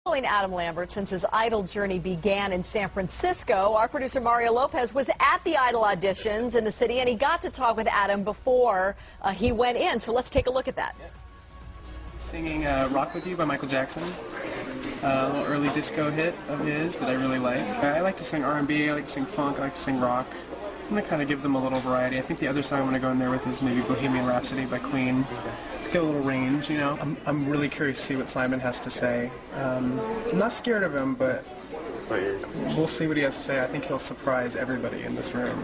Following Adam Lambert since his Idol journey began in San Francisco, our producer Mario Lopez was at the Idol auditions in the city, and he got to talk with Adam before he went in. So let's take a look at that. Singing Rock With You by Michael Jackson, a little early disco hit of his that I really like. I like to sing R&B, I like to sing funk, I like to sing rock. I'm going to kind of give them a little variety. I think the other song I'm going to go in there with is maybe Bohemian Rhapsody by Queen. Let's get a little range, you know. I'm really curious to see what Simon has to say. I'm not scared of him, but we'll see what he has to say. I think he'll surprise everybody in this room.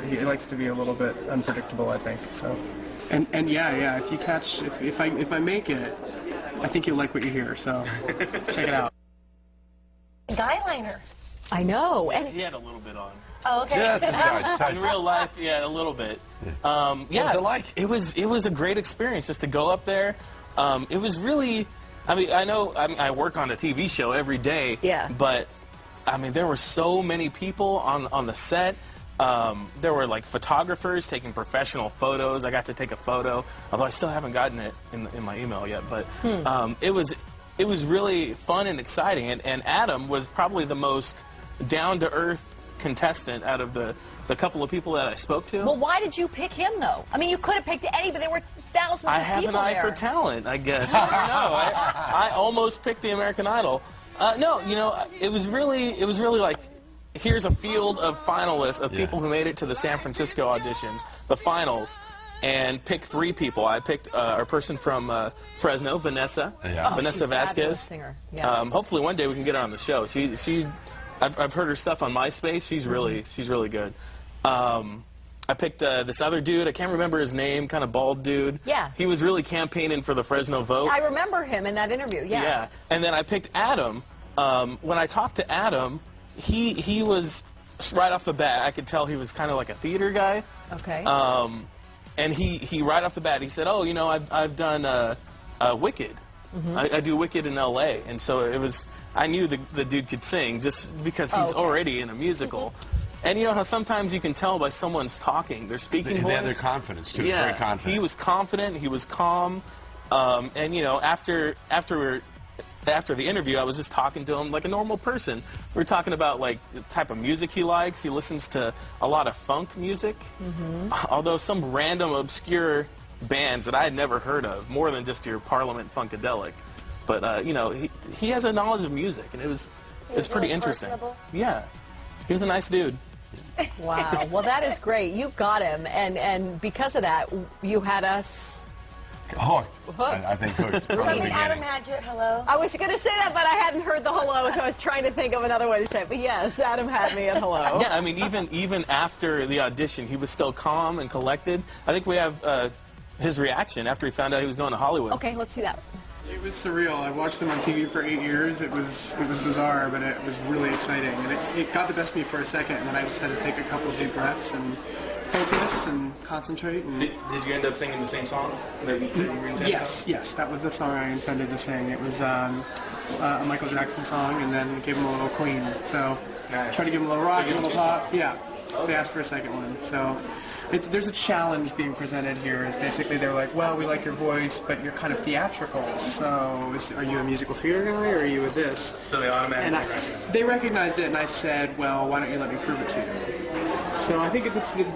He likes to be a little bit unpredictable, I think. So, and yeah, if you catch, if I make it, I think you'll like what you hear. So, check it out. Eyeliner. I know. And he had a little bit on. Oh, okay. Just a touch. In real life, yeah, a little bit. What was it like? It was a great experience just to go up there. It was really, I mean, I work on a TV show every day. Yeah. But I mean, there were so many people on the set. There were like photographers taking professional photos. I got to take a photo, although I still haven't gotten it in my email yet. But it was really fun and exciting. And Adam was probably the most down-to-earth contestant out of the couple of people that I spoke to. Well, why did you pick him, though? I mean, you could have picked any, but there were thousands of people there. I have an eye for talent, I guess. I don't know. I almost picked the American Idol. No, you know, it was really like, here's a field of finalists of people who made it to the San Francisco auditions, the finals, and pick 3 people. I picked a person from Fresno, Vanessa, Vanessa Vasquez. Singer. Yeah. Hopefully one day we can get her on the show. I've heard her stuff on MySpace. She's really good. I picked this other dude. I can't remember his name. Kind of bald dude. Yeah. He was really campaigning for the Fresno vote. I remember him in that interview. Yeah. Yeah. And then I picked Adam. When I talked to Adam, he was right off the bat. I could tell he was kind of like a theater guy. Okay. And he right off the bat he said, "Oh, you know, I've done Wicked. I do Wicked in L.A." And so it was. I knew the dude could sing just because he's already in a musical. And you know how sometimes you can tell by someone's talking, their speaking voice. They have their confidence too. Yeah, very confident. he was confident. He was calm. And you know, after the interview, I was just talking to him like a normal person. We were talking about like the type of music he likes. He listens to a lot of funk music, although some random obscure bands that I had never heard of, more than just your Parliament Funkadelic. But you know, he has a knowledge of music, and it was pretty really interesting. personable. Yeah, he was a nice dude. Wow. Well, that is great. You got him, and because of that, you had us Hooked. hooked. I think hooked from the I mean, beginning. Adam had you at hello. I was going to say that, but I hadn't heard the hello, so I was trying to think of another way to say it. But yes, Adam had me at hello. Yeah, I mean, even after the audition, he was still calm and collected. I think we have his reaction after he found out he was going to Hollywood. Okay, let's see that. It was surreal. I watched them on TV for 8 years. It was bizarre, but it was really exciting. And it got the best of me for a second, and then I just had to take a couple deep breaths and focus and concentrate. And Did you end up singing the same song that you were intending? yes, that was the song I intended to sing. It was a Michael Jackson song, and then gave him a little Queen. So Nice. try to give him a little rock, So you a little did pop. Yeah. They asked for a second one. So there's a challenge being presented here. Is basically they're like, well, we like your voice, but you're kind of theatrical. So are you a musical theater guy, or are you with this? So they automatically And they recognized it, and I said, well, why don't you let me prove it to you? So I think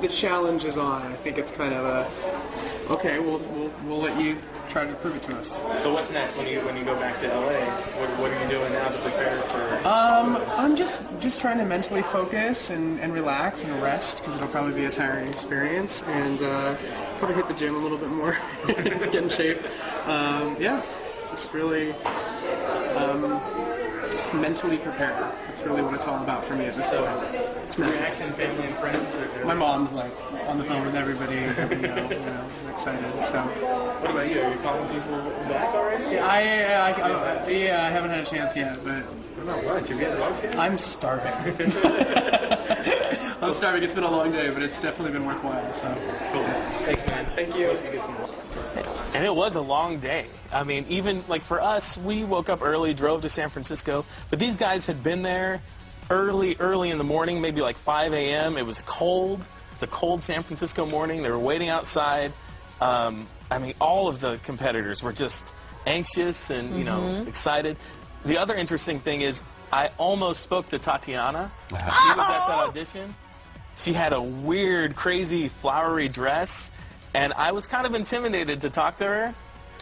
the challenge is on. I think it's kind of a, okay, we'll let you try to prove it to us. So what's next when you go back to LA? What are you doing now to prepare for? I'm just trying to mentally focus and relax and rest, because it'll probably be a tiring experience, and probably hit the gym a little bit more, get in shape. Yeah, just really just mentally prepare. That's really what it's all about for me at this point. It's mental. Reaction, family and friends? My mom's like on the phone with everybody, you know, excited. So. What about you? Are you calling people back already? Yeah, I haven't had a chance yet, but No, what? You're getting lunch yet? I'm starving. I'm starving. It's been a long day, but it's definitely been worthwhile. So. Cool. Thanks, man. Thank you. And it was a long day. I mean, even like for us, we woke up early, drove to San Francisco, but these guys had been there early in the morning, maybe like 5 a.m. It was cold. It's a cold San Francisco morning. They were waiting outside. I mean, all of the competitors were just anxious and, you know, excited. the other interesting thing is I almost spoke to Tatiana. She was at that audition. She had a weird, crazy, flowery dress, and I was kind of intimidated to talk to her.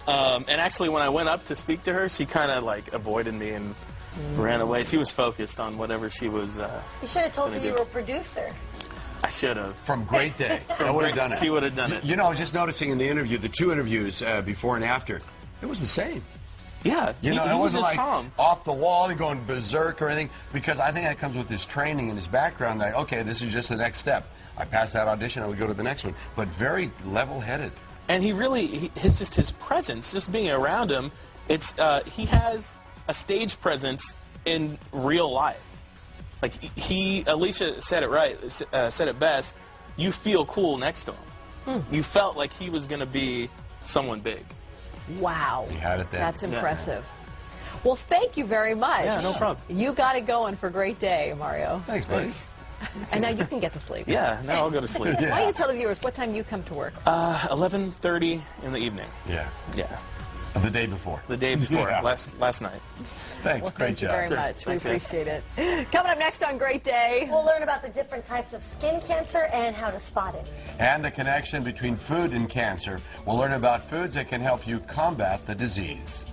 And actually, when I went up to speak to her, she kind of like avoided me and ran away. She was focused on whatever she was. You should have told her you were a producer. I should have. From Great Day. I would have done it. She would have done it. You know, I was just noticing in the interview, the two interviews before and after, it was the same. Yeah, You know, he it was wasn't just like calm. off the wall, you're going berserk or anything, because I think that comes with his training and his background. That, okay, this is just the next step. I passed that audition, I would go to the next one. But very level-headed. And he really, his presence, just being around him, it's he has a stage presence in real life. Like Alicia said it right, said it best. You feel cool next to him. You felt like he was going to be someone big. Wow. He had it then. That's impressive. Well, thank you very much. Yeah, no problem. You got it going for Great Day, Mario. Thanks, buddy. Thanks. And now you can get to sleep. Yeah, now I'll go to sleep. Yeah. Why don't you tell the viewers what time you come to work? 11:30 in the evening. Yeah. Yeah, The day before. the day before, Yeah. last night. Thanks, Well, great thank you job. very Sure. much. We Thanks, guys. appreciate it. Coming up next on Great Day. We'll learn about the different types of skin cancer and how to spot it. And the connection between food and cancer. We'll learn about foods that can help you combat the disease.